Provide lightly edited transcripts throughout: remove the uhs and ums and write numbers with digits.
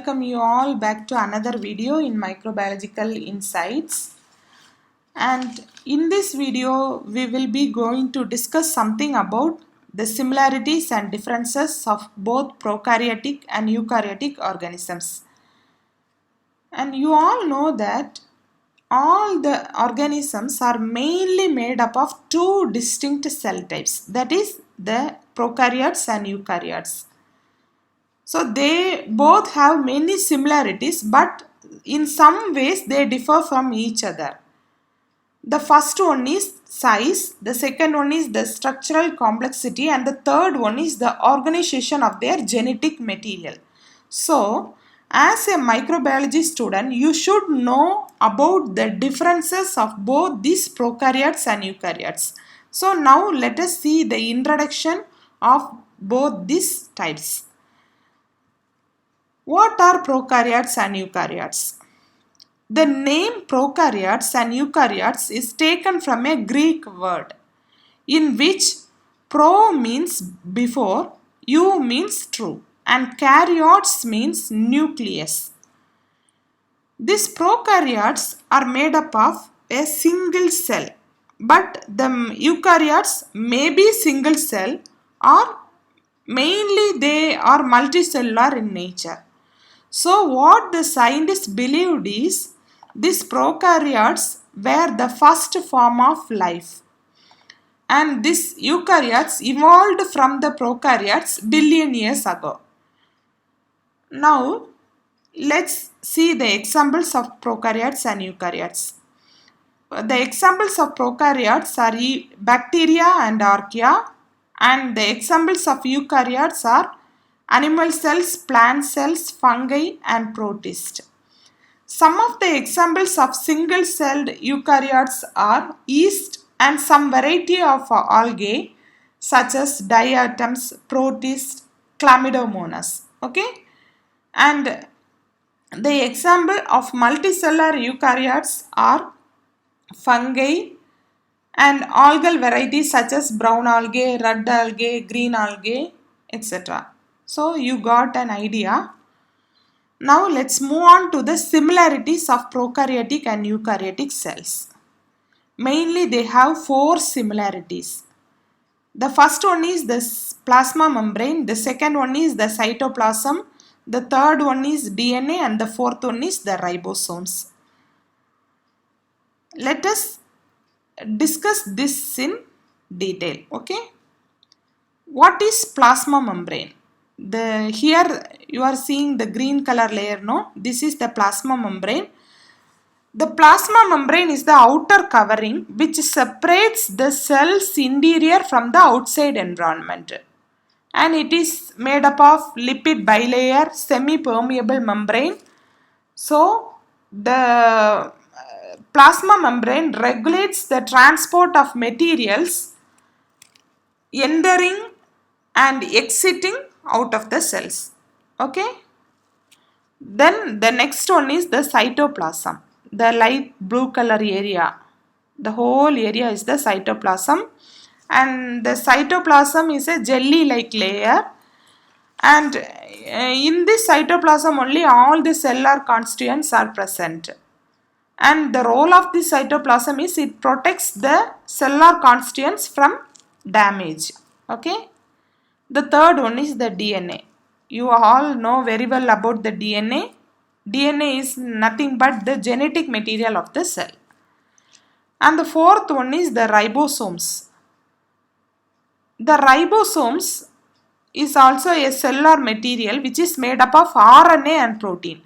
welcome you all back to another video in Microbiological Insights. And in this video, we will be going to discuss something about the similarities and differences of both prokaryotic and eukaryotic organisms. And you all know that all the organisms are mainly made up of two distinct cell types, that is the prokaryotes and eukaryotes. So they both have many similarities, but in some ways they differ from each other. The first one is size, the second one is the structural complexity, and the third one is the organization of their genetic material. So, as a microbiology student, you should know about the differences of both these prokaryotes and eukaryotes. So now let us see the introduction of both these types. What are prokaryotes and eukaryotes? The name prokaryotes and eukaryotes is taken from a Greek word in which pro means before, eu means true, and karyotes means nucleus. These prokaryotes are made up of a single cell, but the eukaryotes may be single cell or mainly they are multicellular in nature. So what the scientists believed is these prokaryotes were the first form of life, and these eukaryotes evolved from the prokaryotes billion years ago. Now let's see the examples of prokaryotes and eukaryotes. The examples of prokaryotes are bacteria and archaea, and the examples of eukaryotes are animal cells, plant cells, fungi, and protists. Some of the examples of single-celled eukaryotes are yeast and some variety of algae such as diatoms, protists, chlamydomonas. Okay, and the example of multicellular eukaryotes are fungi and algal varieties such as brown algae, red algae, green algae, etc. So you got an idea. Now let's move on to the similarities of prokaryotic and eukaryotic cells. Mainly they have four similarities. The first one is the plasma membrane, the second one is the cytoplasm, the third one is DNA, and the fourth one is the ribosomes. Let us discuss this in detail. Okay. What is plasma membrane? Here you are seeing the green color layer, no? This is the plasma membrane. The plasma membrane is the outer covering which separates the cell's interior from the outside environment. And it is made up of lipid bilayer semi-permeable membrane. So the plasma membrane regulates the transport of materials entering and exiting out of the cells. Okay. Then the next one is the cytoplasm, the light blue color area. The whole area is the cytoplasm, and the cytoplasm is a jelly like layer, and in this cytoplasm only all the cellular constituents are present, and the role of this cytoplasm is it protects the cellular constituents from damage. Okay. The third one is the DNA. You all know very well about the DNA. DNA is nothing but the genetic material of the cell. And the fourth one is the ribosomes. The ribosomes is also a cellular material which is made up of RNA and protein.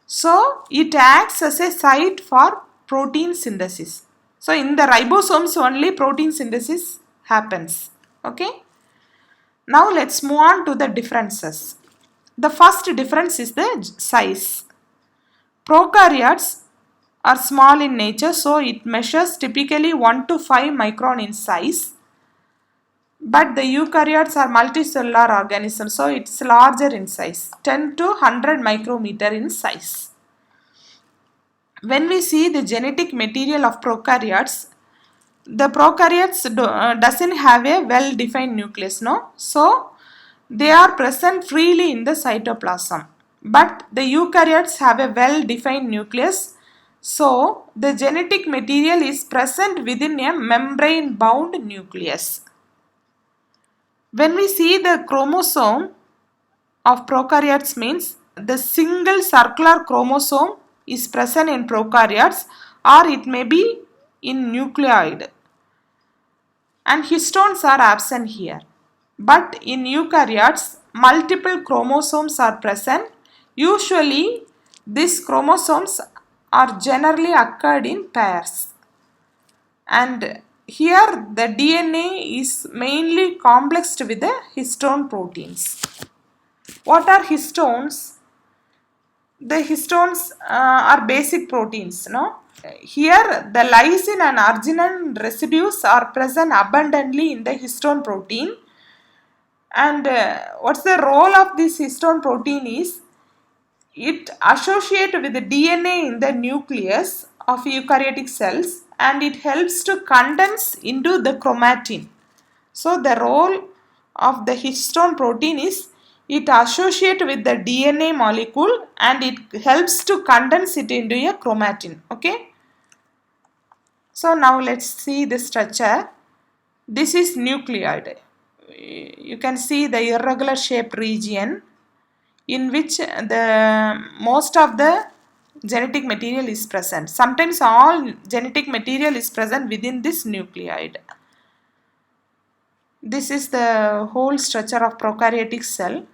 So it acts as a site for protein synthesis. So in the ribosomes only protein synthesis happens. Okay. Now let's move on to the differences. The first difference is the size. Prokaryotes are small in nature, so it measures typically 1 to 5 micron in size. But the eukaryotes are multicellular organisms, so it's larger in size, 10 to 100 micrometer in size. When we see the genetic material of prokaryotes, the prokaryotes doesn't have a well-defined nucleus, no? So they are present freely in the cytoplasm. but the eukaryotes have a well-defined nucleus. So, the genetic material is present within a membrane-bound nucleus. When we see the chromosome of prokaryotes means the single circular chromosome is present in prokaryotes, or it may be in nucleoid, and histones are absent here. But in eukaryotes, multiple chromosomes are present. Usually, these chromosomes are generally occurred in pairs. And here the DNA is mainly complexed with the histone proteins. What are histones? The histones are basic proteins, no? Here the lysine and arginine residues are present abundantly in the histone protein. And what's the role of this histone protein is it associates with the DNA in the nucleus of eukaryotic cells, and it helps to condense into the chromatin. So the role of the histone protein is it associates with the DNA molecule and it helps to condense it into a chromatin. Okay. So now let's see the structure. This is nucleoid. You can see the irregular shaped region in which the most of the genetic material is present. Sometimes all genetic material is present within this nucleoid. This is the whole structure of prokaryotic cell.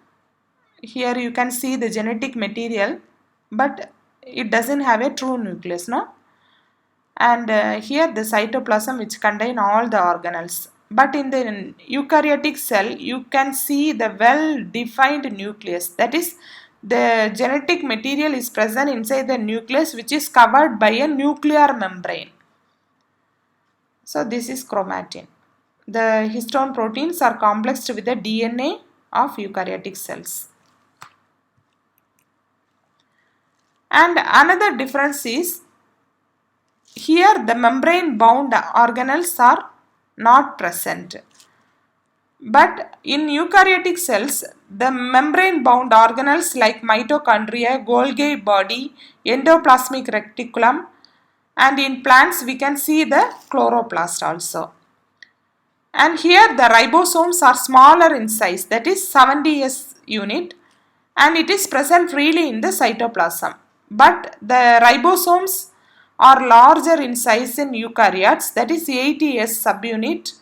Here you can see the genetic material, but it doesn't have a true nucleus, no? And here the cytoplasm which contain all the organelles. But in the eukaryotic cell, you can see the well-defined nucleus. That is, the genetic material is present inside the nucleus, which is covered by a nuclear membrane. So this is chromatin. The histone proteins are complexed with the DNA of eukaryotic cells. And another difference is here the membrane bound organelles are not present. But in eukaryotic cells, the membrane bound organelles like mitochondria, Golgi body, endoplasmic reticulum, and in plants we can see the chloroplast also. And here the ribosomes are smaller in size, that is 70S unit, and it is present freely in the cytoplasm. But the ribosomes are larger in size in eukaryotes, that is 80S subunit.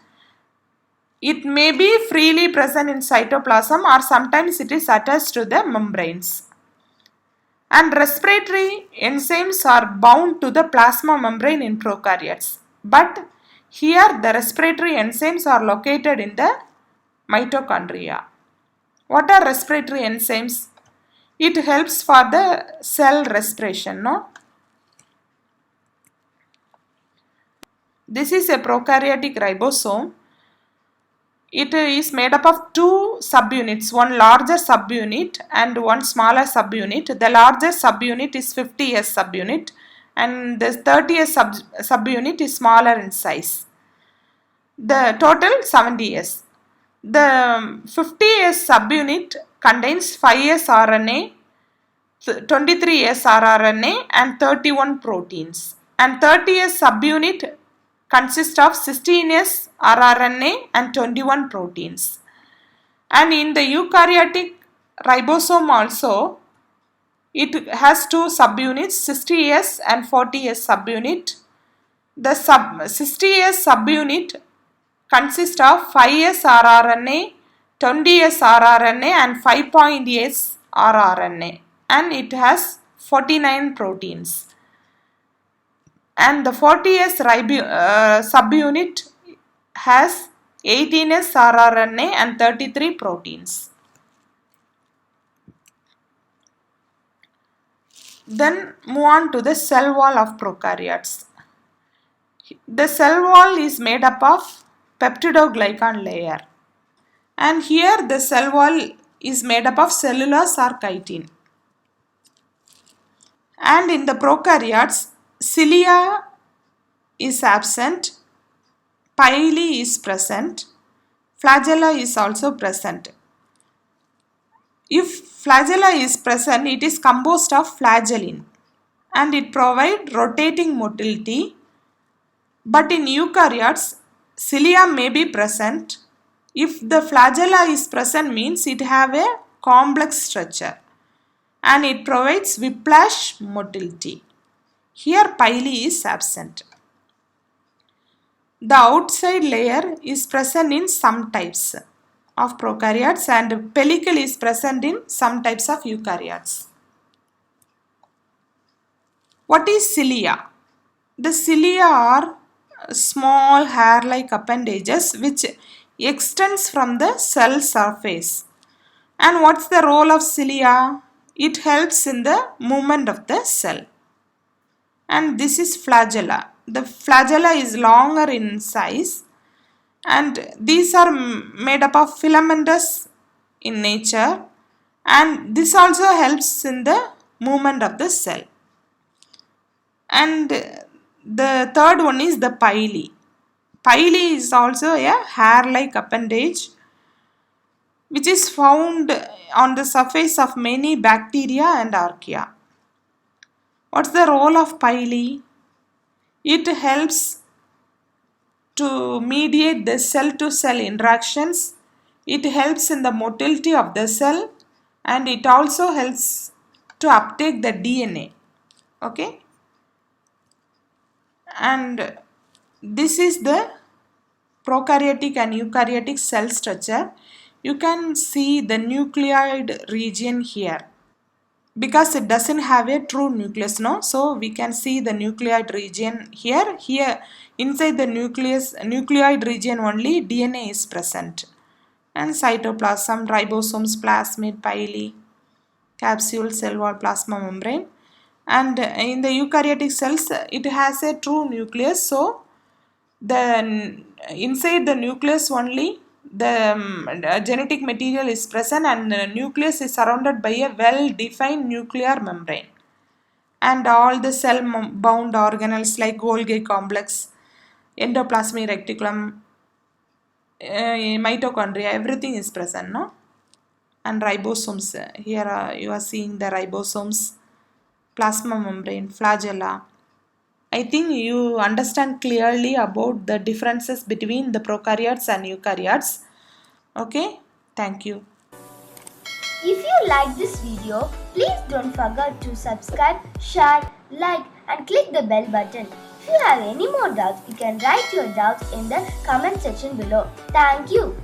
It may be freely present in cytoplasm or sometimes it is attached to the membranes. And respiratory enzymes are bound to the plasma membrane in prokaryotes. But here the respiratory enzymes are located in the mitochondria. What are respiratory enzymes? It helps for the cell respiration, no? This is a prokaryotic ribosome. It is made up of two subunits, one larger subunit and one smaller subunit. The larger subunit is 50S subunit and the 30S subunit is smaller in size. The total 70S. The 50S subunit contains 5S RNA, 23S rRNA and 31 proteins. And 30S subunit consists of 16S rRNA and 21 proteins. And in the eukaryotic ribosome also, it has two subunits, 60S and 40S subunit. The 60S subunit consists of 5S rRNA, 20S rRNA and 5.S rRNA, and it has 49 proteins. And the 40S subunit has 18S rRNA and 33 proteins. Then move on to the cell wall of prokaryotes. The cell wall is made up of peptidoglycan layer, and here the cell wall is made up of cellulose or chitin. And in the prokaryotes, cilia is absent, pili is present, flagella is also present. If flagella is present, it is composed of flagellin and it provides rotating motility. But in eukaryotes, cilia may be present. If the flagella is present means it have a complex structure and it provides whiplash motility. Here pili is absent. The outside layer is present in some types of prokaryotes and pellicle is present in some types of eukaryotes. What is cilia? The cilia are small hair-like appendages which extends from the cell surface. And what's the role of cilia? It helps in the movement of the cell. And this is flagella. The flagella is longer in size and these are made up of filamentous in nature, and this also helps in the movement of the cell. And the third one is the pili. Pili is also a hair-like appendage which is found on the surface of many bacteria and archaea. What's the role of pili? It helps to mediate the cell-to-cell interactions. It helps in the motility of the cell and it also helps to uptake the DNA. Okay? And this is the prokaryotic and eukaryotic cell structure. You can see the nucleoid region here. Because it doesn't have a true nucleus, no? So we can see the nucleoid region here. Here inside the nucleoid region only DNA is present. And cytoplasm, ribosomes, plasmid, pili, capsule, cell wall, plasma membrane. And in the eukaryotic cells, it has a true nucleus. So the inside the nucleus only the genetic material is present and the nucleus is surrounded by a well-defined nuclear membrane. And all the cell-bound organelles like Golgi complex, endoplasmic reticulum, mitochondria, everything is present, no? And ribosomes, here you are seeing the ribosomes, plasma membrane, flagella. I think you understand clearly about the differences between the prokaryotes and eukaryotes. Okay, thank you. If you like this video, please don't forget to subscribe, share, like and click the bell button. If you have any more doubts, you can write your doubts in the comment section below. Thank you.